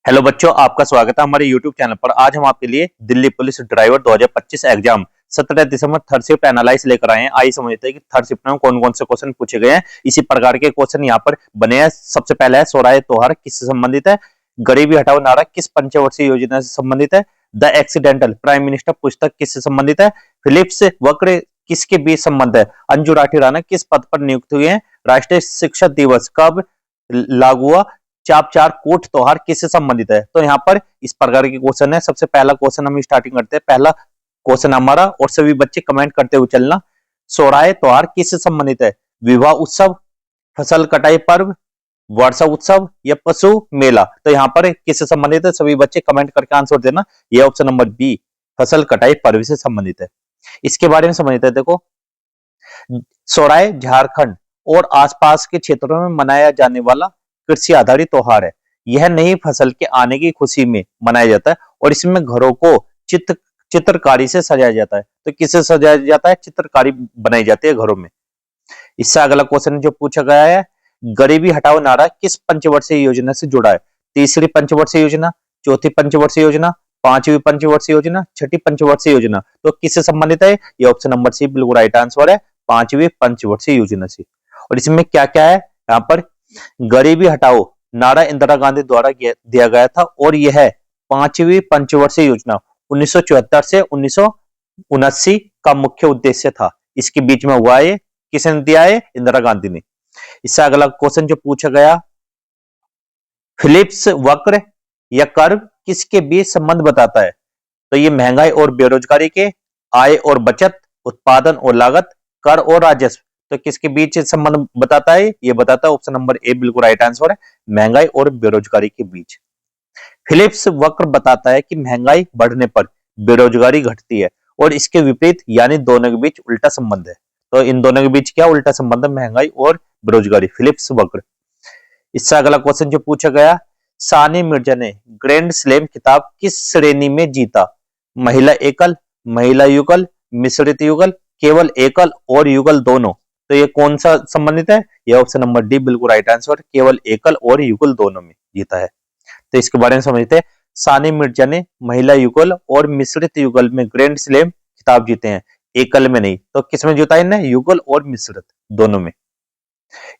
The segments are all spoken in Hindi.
हेलो बच्चों, आपका स्वागत है हमारे YouTube चैनल पर। आज हम आपके लिए दिल्ली पुलिस ड्राइवर 2025 एग्जाम 17 दिसंबर थर्ड शिफ्ट एनालाइज लेकर आए हैं। आइए समझते हैं कि थर्ड शिफ्ट में कौन कौन से क्वेश्चन पूछे गए हैं। इसी प्रकार के क्वेश्चन यहाँ पर बने हैं। सबसे पहला है सोराय त्योहार किससे संबंधित है। गरीबी हटाओ नारा किस पंचवर्षीय योजना से संबंधित है। द एक्सीडेंटल प्राइम मिनिस्टर पुस्तक किससे संबंधित है। फिलिप्स वक्र किसके बीच संबंध है। अंजू राठी राणा किस पद पर नियुक्त हुए हैं। राष्ट्रीय शिक्षक दिवस कब लागू हुआ। चाप चार कूट त्योहार किससे संबंधित है। तो यहाँ पर इस प्रकार के क्वेश्चन है। सबसे पहला क्वेश्चन हम स्टार्टिंग करते हैं। पहला क्वेश्चन हमारा, और सभी बच्चे कमेंट करते हुए चलना। सोराय त्योहार किससे संबंधित है। विवाह उत्सव, फसल कटाई पर्व, वर्षा उत्सव या पशु मेला। तो यहाँ पर किससे संबंधित है, सभी बच्चे कमेंट करके आंसर देना। ये ऑप्शन नंबर बी फसल कटाई पर्व से संबंधित है। इसके बारे में समझते हैं। देखो, सोराय झारखंड और आसपास के क्षेत्रों में मनाया जाने वाला कृषि आधारित त्योहार है। यह नई फसल के आने की खुशी में मनाया जाता है और इसमें घरों को चित्रकारी से सजाया जाता है। तो किससे सजाया जाता है, चित्रकारी बनाई जाती है घरों में। इससे अगला क्वेश्चन जो पूछा गया है, गरीबी हटाओ नारा किस पंचवर्षीय योजना से जुड़ा है। तीसरी पंचवर्षीय योजना, चौथी पंचवर्षीय योजना, पांचवी पंचवर्षीय योजना, छठी पंचवर्षीय योजना। तो किससे संबंधित है, ये ऑप्शन नंबर सी बिल्कुल राइट आंसर है, पांचवी पंचवर्षीय योजना से। और इसमें क्या क्या है, यहाँ पर गरीबी हटाओ नारा इंदिरा गांधी द्वारा दिया गया था और यह पांचवी पंचवर्षीय योजना 1974 से 1979 का मुख्य उद्देश्य था। इसके बीच में हुआ है, किसने दिया है, इंदिरा गांधी ने। इससे अगला क्वेश्चन जो पूछा गया, फिलिप्स वक्र या कर्व किसके बीच संबंध बताता है। तो ये महंगाई और बेरोजगारी के, आय और बचत, उत्पादन और लागत, कर और राजस्व। तो किसके बीच संबंध बताता है, ये बताता है ऑप्शन नंबर ए बिल्कुल राइट आंसर है, महंगाई और बेरोजगारी के बीच। फिलिप्स वक्र बताता है कि महंगाई बढ़ने पर बेरोजगारी घटती है और इसके विपरीत यानी दोनों के बीच उल्टा संबंध है। तो इन दोनों के बीच क्या उल्टा संबंध है, महंगाई और बेरोजगारी, फिलिप्स वक्र। इससे अगला क्वेश्चन जो पूछा गया, सानिया मिर्जा ने ग्रैंड स्लैम खिताब किस श्रेणी में जीता। महिला एकल, महिला युगल, मिश्रित युगल, केवल एकल और युगल दोनों। तो ये कौन सा संबंधित है, ये ऑप्शन नंबर डी बिल्कुल राइट आंसर, केवल एकल और युगल दोनों में जीता है। तो इसके बारे में समझते हैं। सानिया मिर्जा ने महिला युगल और मिश्रित युगल में ग्रैंड स्लैम खिताब जीते हैं, एकल में नहीं। तो किस में जीता है, युगल और मिश्रित दोनों में।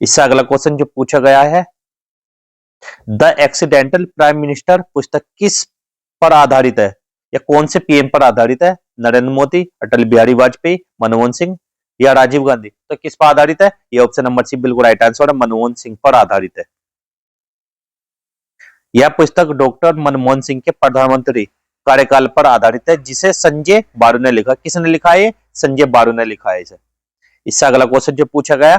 इससे अगला क्वेश्चन जो पूछा गया है, द एक्सीडेंटल प्राइम मिनिस्टर पुस्तक किस पर आधारित है या कौन से पीएम पर आधारित है। नरेंद्र मोदी, अटल बिहारी वाजपेयी, मनमोहन सिंह या राजीव गांधी। तो किस पर आधारित है, ये ऑप्शन नंबर सी बिल्कुल राइट आंसर है, मनमोहन सिंह पर आधारित है। यह पुस्तक डॉक्टर मनमोहन सिंह के प्रधानमंत्री कार्यकाल पर आधारित है, जिसे संजय बारू ने लिखा। किसने लिखा है, संजय बारू ने लिखा है इसे। इससे अगला क्वेश्चन जो पूछा गया,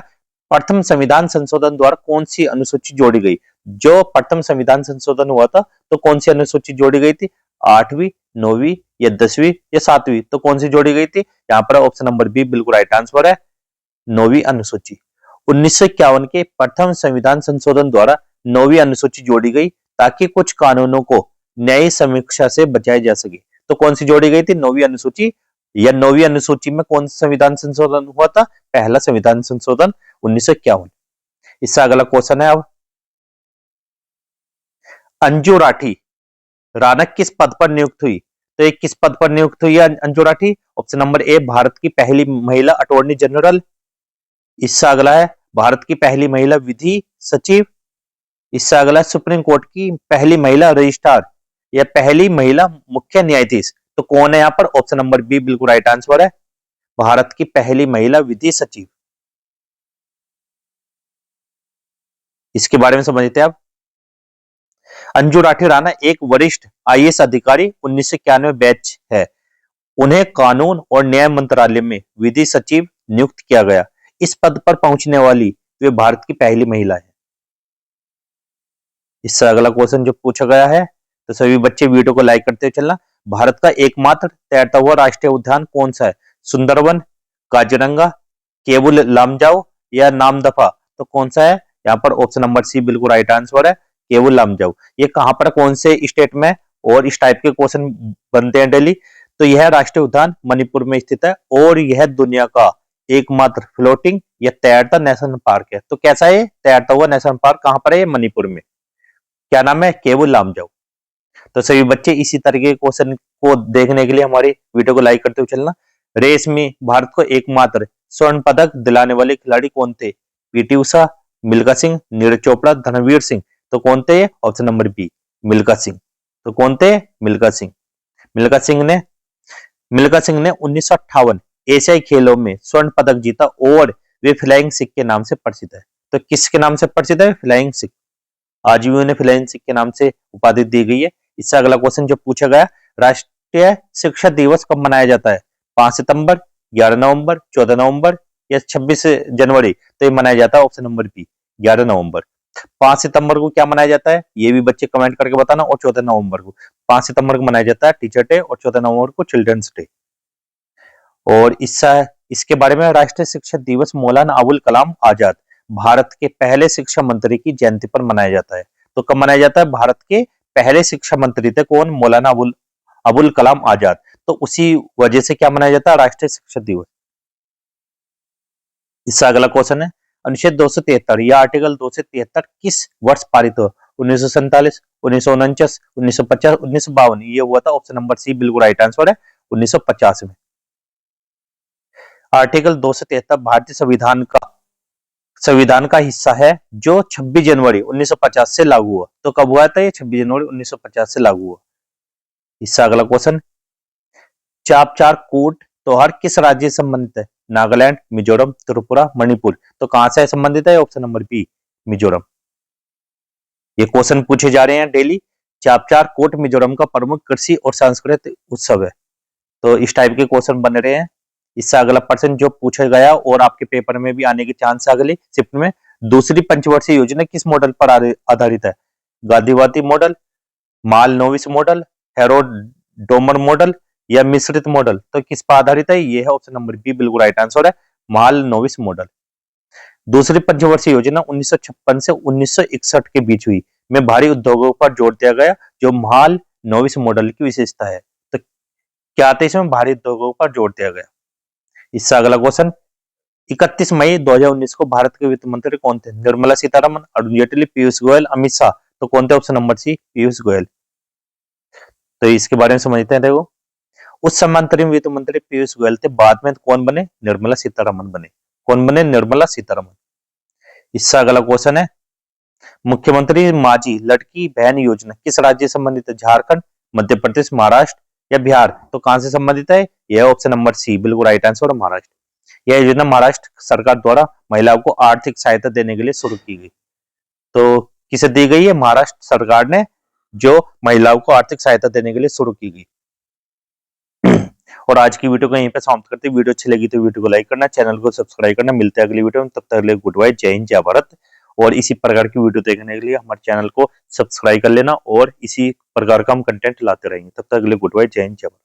प्रथम संविधान संशोधन द्वारा कौन सी अनुसूची जोड़ी गई। जो प्रथम संविधान संशोधन हुआ था तो कौन सी अनुसूची जोड़ी गई थी, 8वीं, 9वीं या 10वीं या 7वीं। तो कौन सी जोड़ी गई थी, यहाँ पर ऑप्शन नंबर बी बिल्कुल राइट आंसर है, 9वीं अनुसूची। 1951 के प्रथम संविधान संशोधन द्वारा 9वीं अनुसूची जोड़ी गई ताकि कुछ कानूनों को न्यायिक समीक्षा से बचाया जा सके। तो कौन सी जोड़ी गई थी, 9वीं अनुसूची। या 9वीं अनुसूची में कौन सा संविधान संशोधन हुआ था, पहला संविधान संशोधन 1951। इससे अगला क्वेश्चन है, अब अंजू राठी राणा किस पद पर नियुक्त हुई। तो ये किस पद पर नियुक्त हुई है Anju Rathi, option number A Bharat की पहली महिला अटॉर्नी जनरल। इससे अगला है भारत की पहली महिला विधि सचिव। इससे अगला है सुप्रीम कोर्ट की पहली महिला रजिस्ट्रार या पहली महिला मुख्य न्यायाधीश। तो कौन है यहाँ पर, ऑप्शन नंबर बी बिल्कुल राइट आंसर है, भारत की पहली महिला विधि सचिव। इसके बारे में समझते हैं आप। अंजू राठी राणा एक वरिष्ठ आईएएस अधिकारी 1991 बैच है। उन्हें कानून और न्याय मंत्रालय में विधि सचिव नियुक्त किया गया। इस पद पर पहुंचने वाली वे भारत की पहली महिला है। इससे अगला क्वेश्चन जो पूछा गया है, तो सभी बच्चे वीडियो को लाइक करते हुए चलना। भारत का एकमात्र तैरता हुआ राष्ट्रीय उद्यान कौन सा है। सुंदरवन, काजीरंगा, केबुल लामजाओ या नामदफा। तो कौन सा है, यहाँ पर ऑप्शन नंबर सी बिल्कुल राइट आंसर है, केबुल लामजाओ। ये कहां पर, कौन से स्टेट में, और इस टाइप के क्वेश्चन बनते हैं डेली। तो यह राष्ट्रीय उद्यान मणिपुर में स्थित है और यह दुनिया का एकमात्र फ्लोटिंग या तैरता नेशनल पार्क है। तो कैसा है, तैरता हुआ नेशनल पार्क कहां पर है, मणिपुर में। क्या नाम है, केबुल लामजाओ। तो सभी बच्चे इसी तरह के क्वेश्चन को देखने के लिए हमारी वीडियो को लाइक करते हुए चलना। रेस में भारत को एकमात्र स्वर्ण पदक दिलाने वाले खिलाड़ी कौन थे? पीटी उषा, मिल्खा सिंह, नीरज चोपड़ा, धर्मवीर सिंह। तो कौन थे? Option number B, Milkha Singh. तो कौन थे? मिल्खा सिंह। मिल्खा सिंह ने 1958 एशियाई खेलों में स्वर्ण पदक जीता और वे फ्लाइंग सिख के नाम से प्रसिद्ध है। तो किसके नाम से प्रसिद्ध है? फ्लाइंग सिख। आज भी उन्हें फ्लाइंग सिख के नाम से उपाधि दी गई है। इससे अगला क्वेश्चन जो पूछा गया, राष्ट्रीय शिक्षा दिवस कब मनाया जाता है? 5 सितंबर, 11 नवंबर, 14 नवंबर या 26 जनवरी? तो ये मनाया जाता है ऑप्शन नंबर बी, 11 नवंबर। 5 सितंबर को क्या मनाया जाता है? ये भी बच्चे कमेंट करके बताना। और 14 नवंबर को, 5 सितंबर को मनाया जाता है टीचर डे और 14 नवंबर को चिल्ड्रंस डे। और इसके बारे में, राष्ट्रीय शिक्षक दिवस मौलाना अबुल कलाम आजाद, भारत के पहले शिक्षा मंत्री की जयंती पर मनाया जाता है। तो कब मनाया जाता है? भारत के पहले शिक्षा मंत्री थे कौन? मौलाना अबुल कलाम आजाद। तो उसी वजह से क्या मनाया जाता है? राष्ट्रीय शिक्षक दिवस। इससे अगला क्वेश्चन है, अनुच्छेद 273 या आर्टिकल 273 किस वर्ष पारित हुआ? 1947, 1949, 1950, 1952। ये हुआ था ऑप्शन नंबर सी, बिल्कुल राइट आंसर है, 1950 में। आर्टिकल 273 भारतीय संविधान का हिस्सा है जो 26 जनवरी 1950 से लागू हुआ। तो कब हुआ था ये? 26 जनवरी 1950 से लागू हुआ। इससे अगला क्वेश्चन, चापचार कूट त्योहार किस राज्य से संबंधित है? नागालैंड, मिजोरम, त्रिपुरा, मणिपुर। तो कहां से संबंधित है? Option number B, Mizoram. ये क्वेश्चन पूछे जा रहे हैं डेली। चापचार कोट मिजोरम का प्रमुख कृषि और सांस्कृतिक उत्सव है। तो इस टाइप के क्वेश्चन बन रहे हैं। इससे अगला प्रश्न जो पूछा गया और आपके पेपर में भी आने के चांस अगली शिफ्ट में, दूसरी पंचवर्षीय योजना किस मॉडल पर आधारित है? गांधीवादी model, Mahalanobis model, Harrod Domar model या मिश्रित मॉडल? तो किस पर आधारित है? ये है ऑप्शन नंबर बी, बिल्कुल राइट आंसर है, माल नोविस मॉडल। दूसरी पंचवर्षीय योजना 1956 से 1961 के बीच हुई, में भारी उद्योगों पर जोर दिया गया, जो माल नोविस मॉडल की विशेषता है। तो क्या आते इसमें? भारी उद्योगों पर जोर दिया गया। इससे अगला क्वेश्चन, 31 मई 2019 को भारत के वित्त मंत्री कौन थे? निर्मला सीतारमन, अरुण जेटली, पीयूष गोयल, अमित शाह। तो कौन थे? Option number C, Piyush Goyal. तो इसके बारे में समझते हैं। देखो, उस समय अंतरिम वित्त मंत्री पीयूष गोयल थे, बाद में कौन बने? निर्मला सीतारमन बने। कौन बने? निर्मला सीतारमन। इससे अगला क्वेश्चन है, मुख्यमंत्री माझी लड़की बहन योजना किस राज्य से संबंधित है? झारखंड, मध्य प्रदेश, महाराष्ट्र या बिहार? तो कहां से संबंधित है? यह ऑप्शन नंबर सी, बिल्कुल राइट आंसर है, महाराष्ट्र। यह योजना महाराष्ट्र सरकार द्वारा महिलाओं को आर्थिक सहायता देने के लिए शुरू की गई। तो किसे दी गई है? महाराष्ट्र सरकार ने, जो महिलाओं को आर्थिक सहायता देने के लिए शुरू की गई। और आज की वीडियो को यहीं पे समाप्त करते हैं। वीडियो अच्छी लगी तो वीडियो को लाइक करना, चैनल को सब्सक्राइब करना। मिलते हैं अगली वीडियो में, तब तक के लिए गुड बाय, जय हिंद, जय भारत। और इसी प्रकार की वीडियो देखने के लिए हमारे चैनल को सब्सक्राइब कर लेना और इसी प्रकार का हम कंटेंट लाते रहेंगे। तब तक के लिए गुड बाय, जय हिंद, जय भारत।